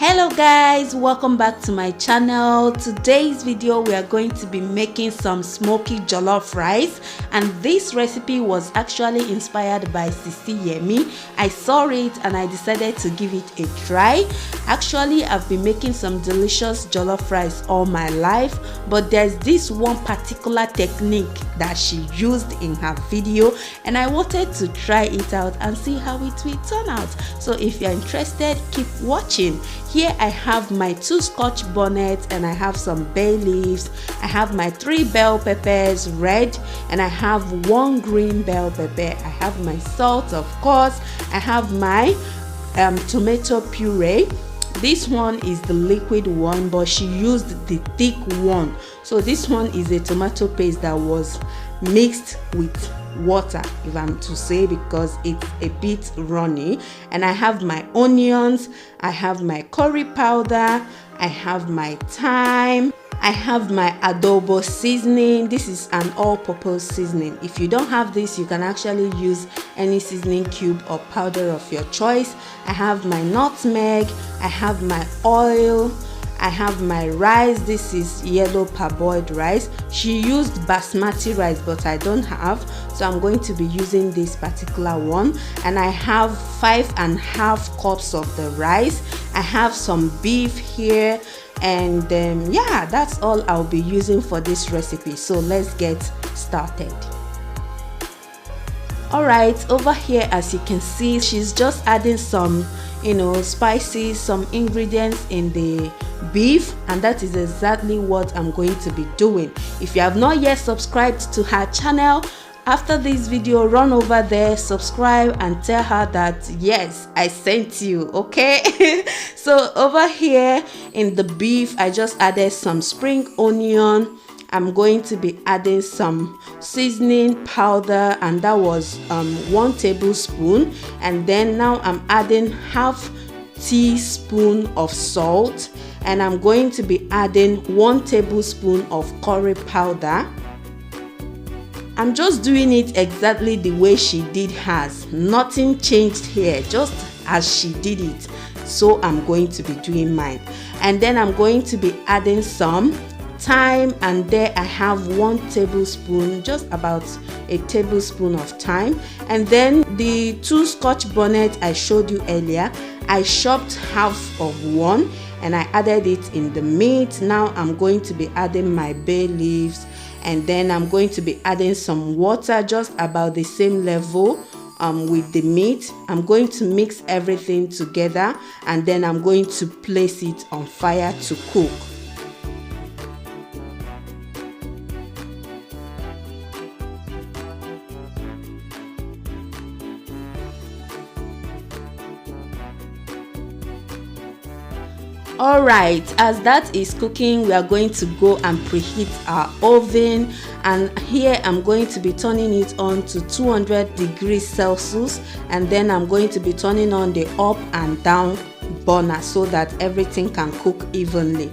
Hello guys, welcome back to my channel. Today's video we are going to be making some smoky jollof rice, and this recipe was actually inspired by Sisi Yemi. I saw it and I decided to give it a try. Actually, I've been making some delicious jollof rice all my life, but there's this one particular technique that she used in her video and I wanted to try it out and see how it will turn out. So if you're interested, keep watching. Here I have my 2 Scotch bonnets and I have some bay leaves. I have my 3 bell peppers red and I have 1 green bell pepper. I have my salt, of course. I have my tomato puree. This one is the liquid one, but she used the thick one. So this one is a tomato paste that was mixed with water, if I'm to say, because it's a bit runny. And I have my onions, I have my curry powder, I have my thyme, I have my adobo seasoning. This is an all-purpose seasoning. If you don't have this, you can actually use any seasoning cube or powder of your choice. I have my nutmeg, I have my oil, I have my rice. This is yellow parboiled rice. She used basmati rice, but I don't have, so I'm going to be using this particular one. And I have 5.5 cups of the rice. I have some beef here, and yeah, that's all I'll be using for this recipe. So let's get started. Alright, over here, as you can see, she's just adding some spices, some ingredients in the beef, and that is exactly what I'm going to be doing. If you have not yet subscribed to her channel, after this video, run over there, subscribe, and tell her that yes, I sent you, okay? So over here in the beef, I just added some spring onion. I'm going to be adding some seasoning powder, and that was 1 tablespoon. And then now I'm adding half teaspoon of salt, and I'm going to be adding 1 tablespoon of curry powder. I'm just doing it exactly the way she did hers. Nothing changed here, just as she did it. So I'm going to be doing mine. And then I'm going to be adding some thyme, and there I have 1 tablespoon, just about a tablespoon of thyme. And then the 2 Scotch bonnet I showed you earlier, I chopped half of 1 and I added it in the meat. Now I'm going to be adding my bay leaves, and then I'm going to be adding some water, just about the same level with the meat. I'm going to mix everything together, and then I'm going to place it on fire to cook. Alright, as that is cooking, we are going to go and preheat our oven, and here I'm going to be turning it on to 200 degrees Celsius, and then I'm going to be turning on the up and down burner so that everything can cook evenly.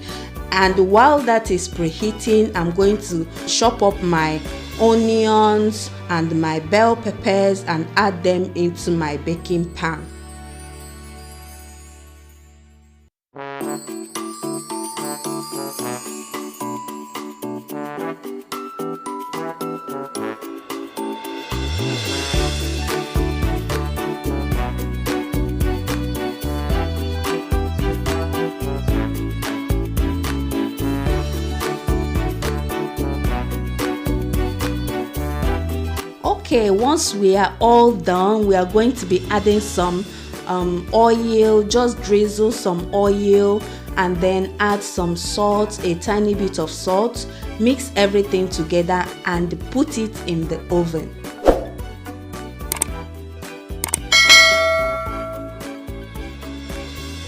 And while that is preheating, I'm going to chop up my onions and my bell peppers and add them into my baking pan. Okay, once we are all done, we are going to be adding some oil. Just drizzle some oil and then add some salt, a tiny bit of salt. Mix everything together and put it in the oven.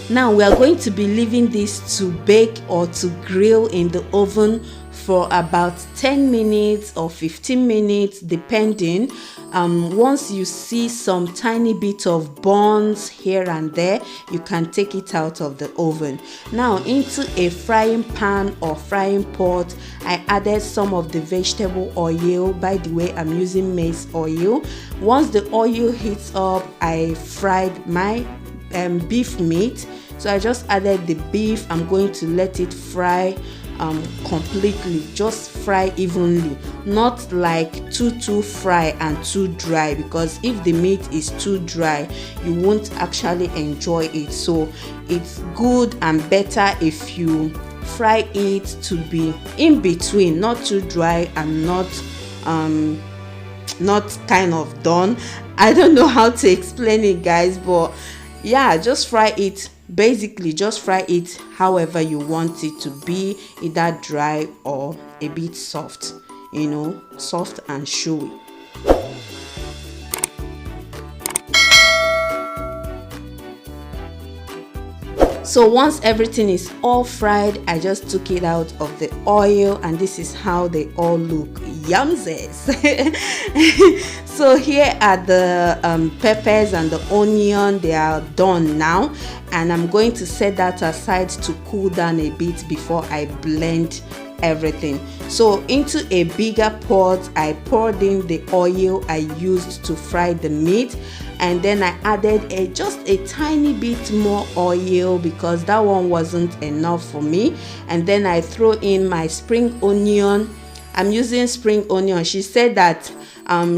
Now we are going to be leaving this to bake or to grill in the oven for about 10 minutes or 15 minutes depending. Once you see some tiny bit of burns here and there, you can take it out of the oven. Now into a frying pan or frying pot, I added some of the vegetable oil. By the way, I'm using maize oil. Once the oil heats up, I fried my beef meat. So I just added the beef. I'm going to let it fry completely, just fry evenly, not like too fry and too dry, because if the meat is too dry you won't actually enjoy it. So it's good and better if you fry it to be in between, not too dry and not kind of done. I don't know how to explain it, guys, but yeah, just fry it. Basically just fry it however you want it to be, either dry or a bit soft, you know, soft and chewy. So once everything is all fried, I just took it out of the oil, and this is how they all look. Yumzes. So here are the peppers and the onion. They are done now, and I'm going to set that aside to cool down a bit before I blend everything. So into a bigger pot, I poured in the oil I used to fry the meat, and then I added just a tiny bit more oil because that one wasn't enough for me. And then I throw in my spring onion. I'm using spring onion. She said that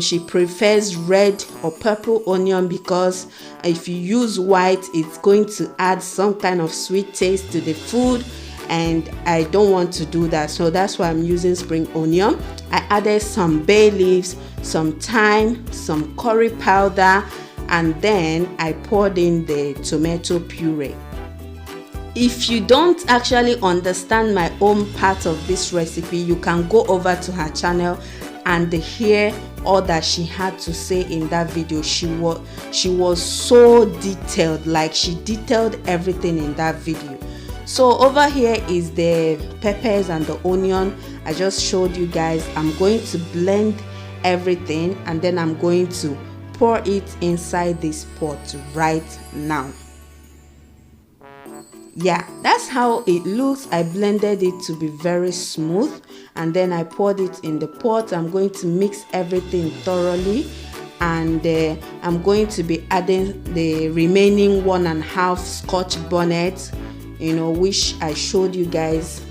she prefers red or purple onion because if you use white, it's going to add some kind of sweet taste to the food, and I don't want to do that, so that's why I'm using spring onion. I added some bay leaves, some thyme, some curry powder, and then I poured in the tomato puree. If you don't actually understand my own part of this recipe, you can go over to her channel and hear all that she had to say in that video. She was so detailed, like she detailed everything in that video. So over here is the peppers and the onion. I just showed you guys. I'm going to blend everything, and then I'm going to pour it inside this pot right now. Yeah, that's how it looks. I blended it to be very smooth, and then I poured it in the pot. I'm going to mix everything thoroughly, and I'm going to be adding the remaining 1.5 Scotch bonnet, you know, which I showed you guys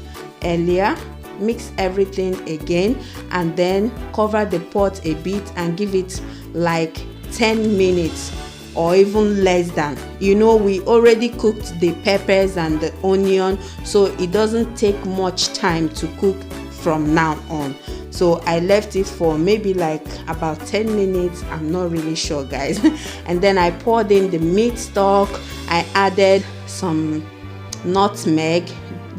earlier. Mix everything again, and then cover the pot a bit and give it like 10 minutes or even less than. You know, we already cooked the peppers and the onion, so it doesn't take much time to cook from now on. So I left it for maybe like about 10 minutes. I'm not really sure, guys. And then I poured in the meat stock. I added some nutmeg,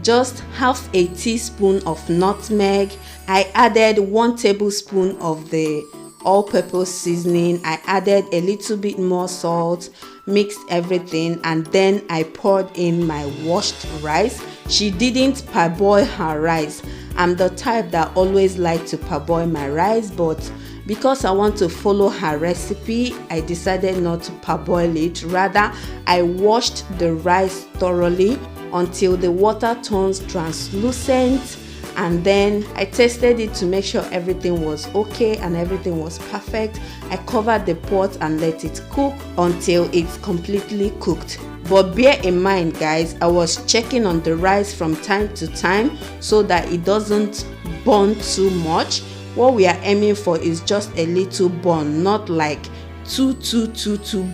just half a teaspoon of nutmeg. I added 1 tablespoon of the all-purpose seasoning. I added a little bit more salt, mixed everything, and then I poured in my washed rice. She didn't parboil her rice. I'm the type that always like to parboil my rice, but because I want to follow her recipe, I decided not to parboil it. Rather, I washed the rice thoroughly until the water turns translucent, and then I tested it to make sure everything was okay and everything was perfect. I covered the pot and let it cook until it's completely cooked. But bear in mind, guys, I was checking on the rice from time to time so that it doesn't burn too much. What we are aiming for is just a little burn, not like too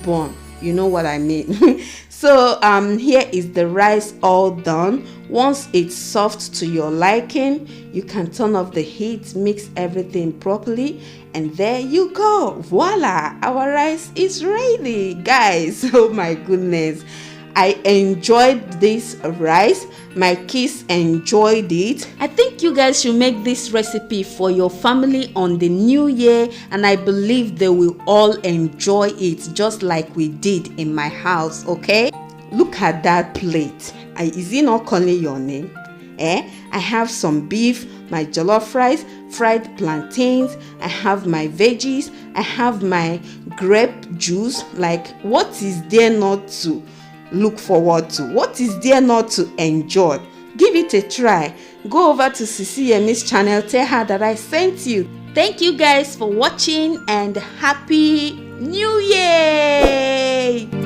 burn. You know what I mean? So here is the rice all done. Once it's soft to your liking, you can turn off the heat, mix everything properly, and there you go. Voila, our rice is ready, guys. Oh my goodness, I enjoyed this rice. My kids enjoyed it. I think you guys should make this recipe for your family on the new year, and I believe they will all enjoy it just like we did in my house. Okay, look at that plate. Is it not calling your name? I have some beef, my jollof rice, fried plantains, I have my veggies, I have my grape juice. Like, what is there not to look forward to? What is there not to enjoy? Give it a try. Go over to Sisi Yemi's channel, tell her that I sent you. Thank you guys for watching, and happy new year.